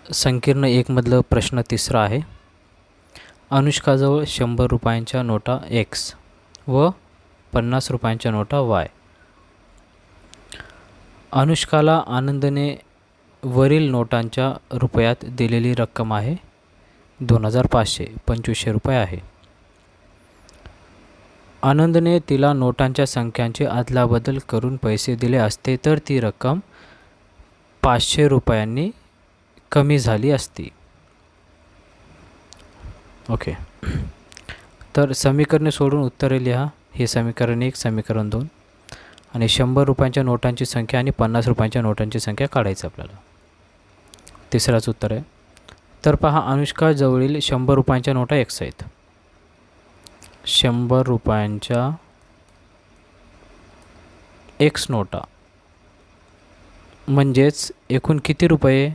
संकीर्ण एकमधलं प्रश्न तिसरा आहे. अनुष्काजवळ 100 रुपयांच्या नोटा एक्स व 50 रुपयांच्या नोटा वाय. अनुष्काला आनंदने वरील नोटांच्या रुपयात दिलेली रक्कम आहे 2500 2500 रुपये आहे. आनंदने तिला नोटांच्या संख्यांची अदलाबदल करून पैसे दिले असते तर ती रक्कम 500 रुपयांनी कमी झाली असती. ओके, तर समीकरणे सोडून उत्तरे लिहा. हे समीकरण 1, समीकरण 2 आणि 100 रुपयांच्या नोटांची संख्या आणि 50 रुपयांच्या नोटांची संख्या काढायचं आपल्याला. तिसराच उत्तर आहे. तर पहा, अनुष्का जवळील 100 रुपयांच्या नोटा एक्स आहेत. 100 रुपयांच्या एक्स नोटा म्हणजेच एकूण किती रुपये?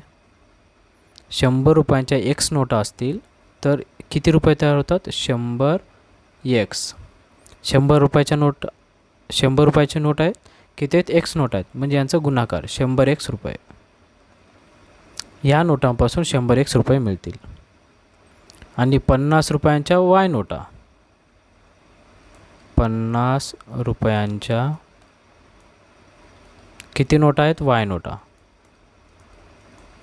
100 रुपयांच्या एक्स नोटा असतील तर किती रुपये तयार होतात? 100 एक्स. 100 रुपयाच्या नोट 100 रुपयाची नोट आहेत, किती आहेत? एक्स नोट आहेत, म्हणजे यांचा गुणाकार 100 एक्स रुपये. या नोटांपासून 100 एक्स रुपये मिळतील. आणि 50 रुपयांच्या वाय नोटा, 50 रुपयांच्या किती नोटा आहेत? वाय नोटा.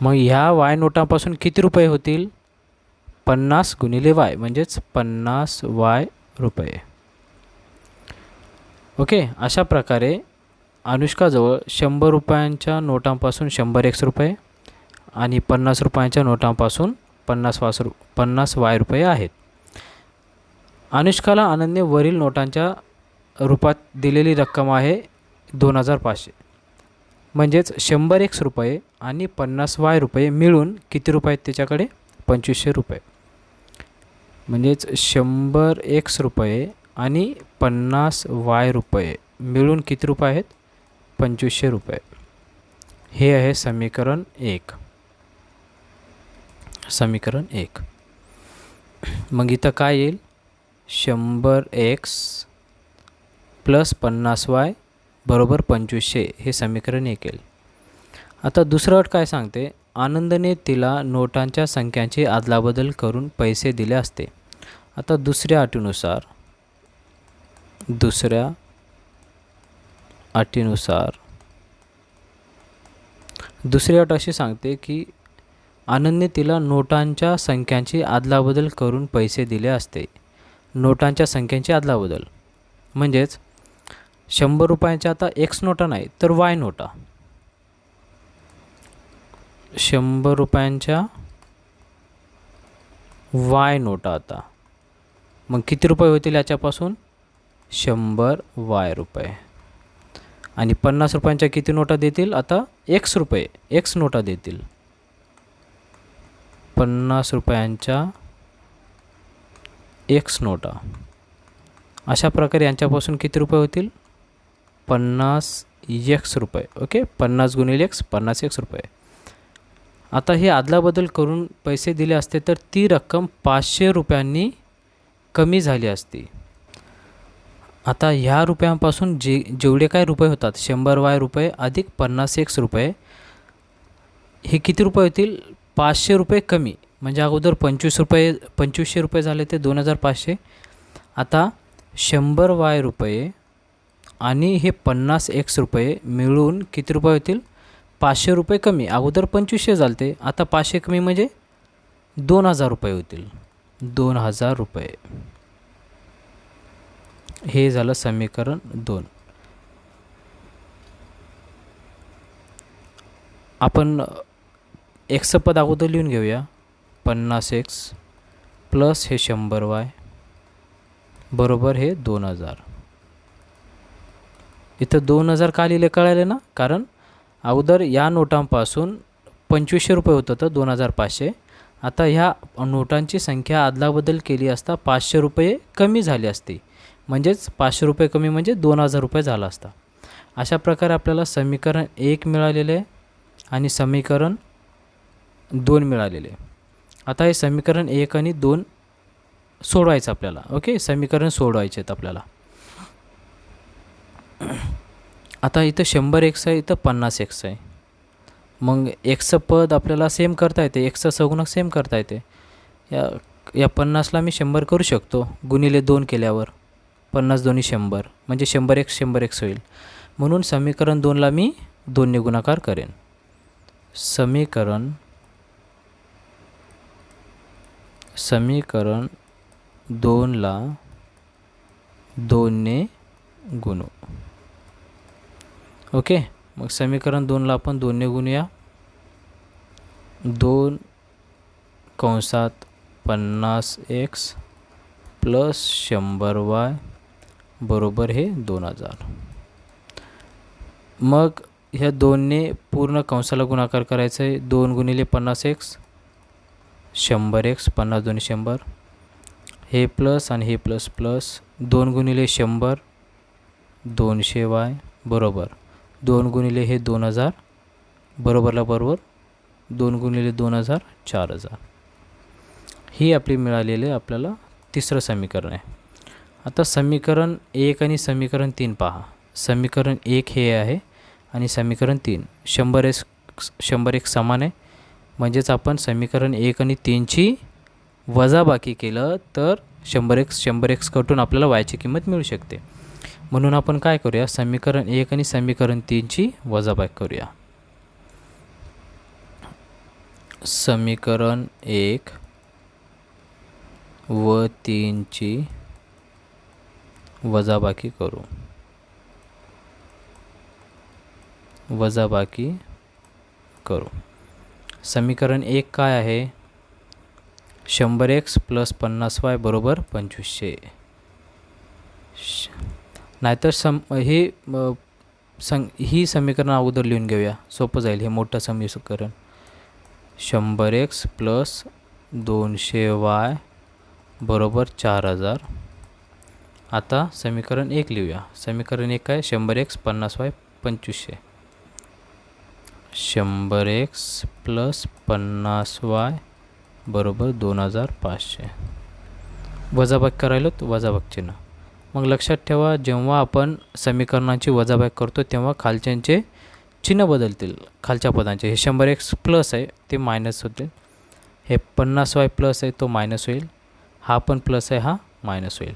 मग ह्या वाय नोटांपासून किती रुपये होतील? 50 गुणिले वाय म्हणजेच 50 वाय रुपये. ओके, अशा प्रकारे अनुष्काजवळ 100 रुपयांच्या नोटांपासून 100 एक्स रुपये आणि 50 रुपयांच्या नोटांपासून 50 वाय रुपये आहेत. अनुष्काला आनंदने वरील नोटांच्या रूपात दिलेली रक्कम आहे 2500, म्हणजेच 100 एक्स रुपये आणि 50 वाय रुपये मिळून किती रुपये आहेत त्याच्याकडे? 2500 रुपये. म्हणजेच 100 एक्स रुपये आणि 50 वाय रुपये मिळून किती रुपये आहेत? 2500 रुपये. हे आहे समीकरण 1. समीकरण 1. मग इथं काय येईल? 100 एक्स प्लस 50 वाय बरोबर 2500 हे समीकरण 1 येईल. आता दुसरं अट काय सांगते? आनंदने तिला नोटांच्या संख्यांची अदलाबदल करून पैसे दिले असते. आता दुसऱ्या अटीनुसार दुसरी अट अशी सांगते की आनंदने तिला नोटांच्या संख्यांची अदलाबदल करून पैसे दिले असते. नोटांच्या संख्यांची अदलाबदल म्हणजेच 100 रुपयांच्या आता एक्स नोटा नाही तर वाय नोटा. 100 रुपयांच्या वाय नोटा आता मग किती रुपये होतील याच्यापासून? 100 वाय रुपये. आणि 50 रुपयांच्या किती नोटा देतील? आता एक्स रुपये, एक्स नोटा देतील. 50 रुपयांच्या एक्स नोटा. अशा प्रकारे यांच्यापासून किती रुपये होतील? 50 एक्स रुपये. ओके, 50 गुणिले एक्स 50 एक्स रुपये. आता हे अदलाबदल करून पैसे दिले असते तर ती रक्कम 500 रुपयांनी कमी झाली असती. आता ह्या रुपयांपासून जेवढे काय रुपये होतात 100 वाय रुपये अधिक 50 एक्स रुपये, हे किती रुपये होतील? 500 रुपये कमी. म्हणजे अगोदर 2500 रुपये झाले ते 2500. आता 100 वाय रुपये आणि हे 50 एक्स रुपये मिळून किती रुपये होतील? 500 रुपये कमी. अगोदर 2500 झाले, आता 500 कमी म्हणजे 2000 रुपये होतील. 2000 रुपये. हे झालं समीकरण 2. आपण एक्सचं पद अगोदर लिहून घेऊया. 50 एक्स प्लस हे 100 वाय बरोबर हे 2000. इथं 2000 का लिहिले कळाले ना? कारण अगोदर या नोटांपासून 2500 रुपये होतं तर 2500. आता ह्या नोटांची संख्या अदलाबदल केली असता 500 रुपये कमी झाली असती. म्हणजेच 500 रुपये कमी म्हणजे 2000 रुपये झाला असता. अशा प्रकारे आपल्याला समीकरण 1 मिळालेले आहे आणि समीकरण 2 मिळालेले. आता हे समीकरण 1 आणि 2 सोडवायचं आपल्याला. ओके, समीकरण सोडवायचे आहेत आपल्याला. आता इथं 100 एक्स आहे, इथं 50 एक्स आहे. मग एक्सचं पद आपल्याला सेम करता येते, एक्सचं सगुणक सेम करता येते. या 50ला मी 100 करू शकतो गुणिले 2 केल्यावर. 50 दोन्ही 100 म्हणजे 100x होईल. म्हणून समीकरण 2ला मी 2ने गुणाकार करेन. समीकरण 2ला 2ने गुणू. ओके, मग समीकरण 2ला आपण 2ने गुणूया. 2 कंसात 50x प्लस 100y बरोबर हे 2000. मग ह्या 2ने पूर्ण कंसाला गुणाकार करायचा आहे. 2 गुणिले 50x 100x, 50 दोन्ही 100, हे प्लस आणि हे प्लस प्लस. 2 गुणिले 100 200y बरोबर 2 गुणिले हे 2000 बरोबरला बरोबर 2 गुणिले 2000 4000. ही आपली मिळालेले आपल्याला तिसरं समीकरण आहे. आता समीकरण 1 आणि समीकरण 3 पहा. समीकरण 1 हे आहे आणि समीकरण 3 100x समान आहे. म्हणजेच आपण समीकरण 1 आणि 3ची वजाबाकी केलं तर 100x कटून आपल्याला वायची किंमत मिळू शकते. म्हणून आपण काय करूया, समीकरण 1 आणि समीकरण 3ची वजाबाकी करूया. समीकरण 1 व 3ची वजाबाकी करू. समीकरण 1 काय आहे, 100x प्लस 50y बरोबर 2500. नाहीतर ही समीकरण अगोदर लिहून घेऊया, सोपं जाईल. हे मोठं समीकरण 100x प्लस 200y बरोबर 4000. आता समीकरण 1 लिहूया. समीकरण 1 काय, 100x 50y 2500. 100x plus 50y बरोबर 2500. वजाबाकी करायला वजाबाकी चिन्ह. मग लक्षात ठेवा, जेव्हा आपण समीकरणांची वजाबाकी करतो तेव्हा खालच्यांचे चिन्ह बदलतील. खालच्या पदांचे हे 100x प्लस आहे ते मायनस होते, हे 50y प्लस आहे तो मायनस होईल, हा पण प्लस आहे हा मायनस होईल.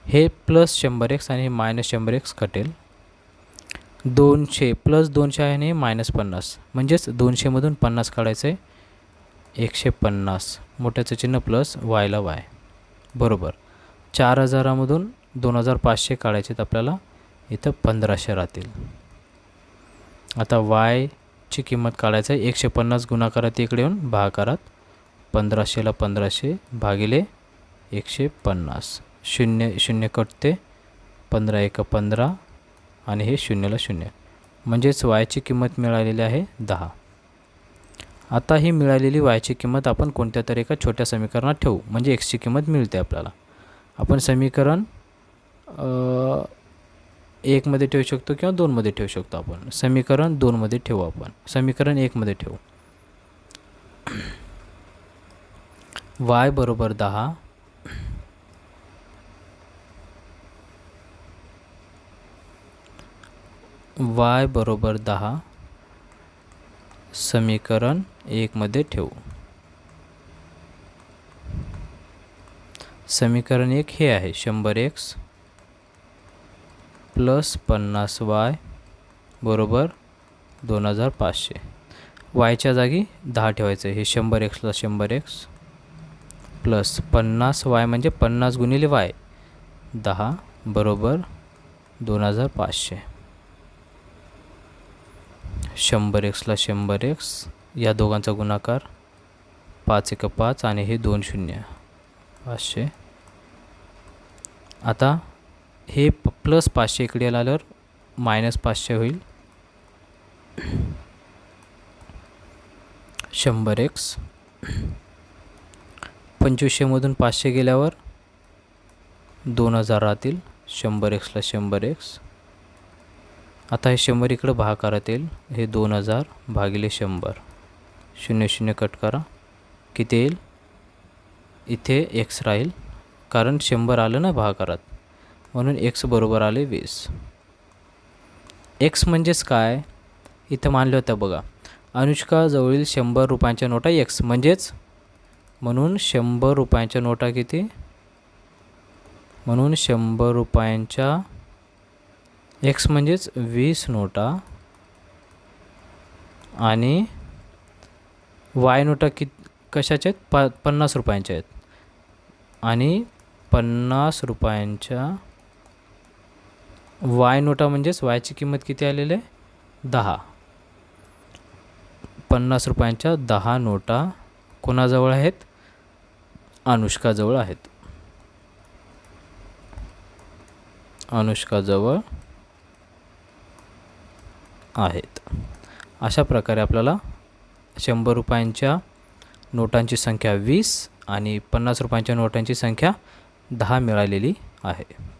हे प्लस 100x आणि हे मायनस 100x कटेल. 200 प्लस 200 आहे आणि मायनस 50, म्हणजेच 200मधून 50 काढायचं आहे, 150. मोठ्याचं चिन्ह प्लस वायला वाय बरोबर 4000मधून 2500 काढायचे तर आपल्याला इथं 1500 राहतील. आता वायची किंमत काढायचं आहे. 150 गुणाकारात इकडे येऊन भागाकारात 1500ला 1500 भागिले 150. 0 0 कटते, 15 1 15 आणि हे 0ला 0, म्हणजेच वायची किंमत मिळालेली आहे 10. आता ही मिळालेली वायची किंमत आपण कोणत्या तरी एका छोट्या समीकरणात ठेवू, म्हणजे एक्सची किंमत मिळते आपल्याला. आपण समीकरण 1 मध्ये ठेवू शकतो किंवा 2 मध्ये ठेवू शकतो. आपण समीकरण 2 मध्ये ठेवू, आपण समीकरण 1 मध्ये ठेवू. y बरोबर 10 y बरोबर 10 समीकरण 1 मध्ये ठेवू. समीकरण 1 हे आहे 100x प्लस 50y बरोबर 2500. वायच्या जागी 10 ठेवायचं आहे. हे 100xला 100x प्लस 50y म्हणजे 50 गुणिले y 10 बरोबर 2500. 100xला 100x, या दोघांचा गुणाकार 5 1 5 आणि हे 2 0 500. आता हे प्लस 500 इकडे आल्यावर मायनस 500 होईल. 100x 2500मधून 500 गेल्यावर 2000 राहतील. 100xला 100x. आता हे 100 इकडं भागाकारात येईल. हे 2000 भागिले 100, 0 0 कट करा, किती येईल, इथे x राहील कारण 100 आलं ना भागाकारात, म्हणून x बरोबर आले 20. x म्हणजेच काय, इथं मानलं होतं बघा, अनुष्काजवळील 100 रुपयांच्या नोटा एक्स म्हणून 100 रुपयांच्या नोटा किती? म्हणून 100 रुपयांच्या एक्स 20 नोटा आणि वाय नोटा कशाच्या आहेत? 50 रुपयांच्या आहेत आणि 50 रुपयांच्या वाय नोटा वायची किंमत किती आलेली आहे? 10. 50 रुपयांच्या 10 नोटा कोणाजवळ आहेत? अनुष्काजवळ आहेत. अनुष्काजवळ आहेत. अशा प्रकारे आपल्याला 100 रुपयांच्या नोटांची संख्या 20 आणि 50 रुपयांच्या नोटांची संख्या 10 मिळालेली आहे.